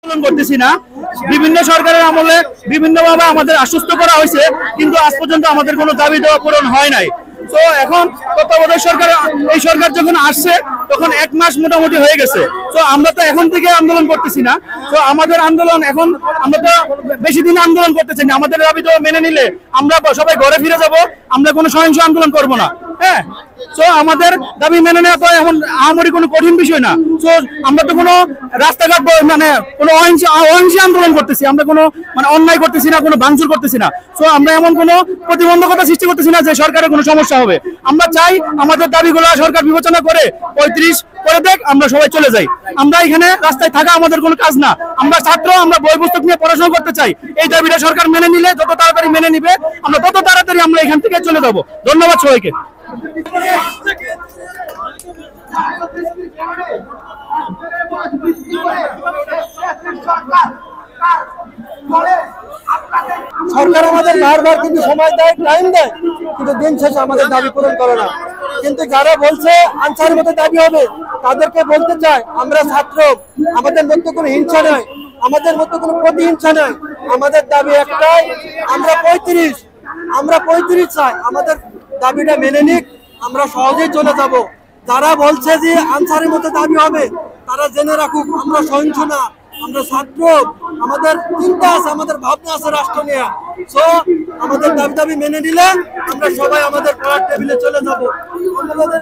আন্দোলন করতেছি না। বিভিন্ন সরকারের আমলে বিভিন্নভাবে আমাদের আশ্বস্ত করা হয়েছে, কিন্তু আজ পর্যন্ত আমাদের কোনো দাবি দেওয়া পূরণ হয় নাই। তো এখন তত্ত্বাবধায়ক সরকার, এই সরকার যখন আসছে তখন 1 মাস মোটামুটি হয়ে গেছে। তো আমরা তো এখন থেকে আন্দোলন করতেছি না। তো আমাদের আন্দোলন এখন, আমরা তো বেশি দিন আন্দোলন করতেছি না। আমাদের দাবি তো মেনে নিলে আমরা সবাই ঘরে ফিরে যাব, আমরা কোনো সহিংস আন্দোলন করব না। হ্যাঁ, তো আমাদের দাবি মেনে নেওয়া তো এমন আমারই কোনো কঠিন বিষয় না। তো আমরা তো কোনো রাস্তাঘাট মানে কোনো অহিংসা আন্দোলন করতেছি, আমরা কোনো মানে অন্যায় করতেছি না, কোনো ভাঙচুর করতেছি না। তো আমরা এমন কোনো প্রতিবন্ধকতা সৃষ্টি করতেছি না যে সরকারের কোনো সমস্যা হবে। আমরা চাই আমাদের দাবিগুলো সরকার বিবেচনা করে 35 করে দেখ, আমরা সবাই চলে যাই। আমরা এখানে রাস্তায় থাকা আমাদের কোনো কাজ না। আমরা ছাত্র, আমরা বই পুস্তক নিয়ে পড়াশোনা করতে চাই। এই দাবিটা সরকার মেনে নিলে, যত তাড়াতাড়ি মেনে নিবে, আমরা তত তাড়াতাড়ি আমরা এখান থেকে চলে যাবো। ধন্যবাদ সবাইকে। সরকার আমাদের বারবার কিন্তু সময় দেয়, টাইম দেয়, কিন্তু দিন শেষে আমাদের দাবি পূরণ করে না। কিন্তু যারা বলছে আনসারের মতো দাবি হবে, তাদেরকে বলতে চাই, আমরা ছাত্র, আমাদের মধ্যে কোনো হিংসা নয়, আমাদের মধ্যে কোনো প্রতিহিংসা নয়। আমাদের দাবি একটাই, আমরা 35 চাই। আমাদের দাবিটা মেনে নিক, আমরা সহজেই চলে যাব। যারা বলছে যে আনসারের মতো দাবি হবে, তারা জেনে রাখুক আমরা সহিংস না, আমরা ছাত্র, আমাদের চিন্তা আছে, আমাদের ভাবনা আছে রাষ্ট্র নিয়ে। সো আমাদের দাবি মেনে নিলে আমরা সবাই আমাদের পড়ার টেবিলে চলে যাব। আমাদের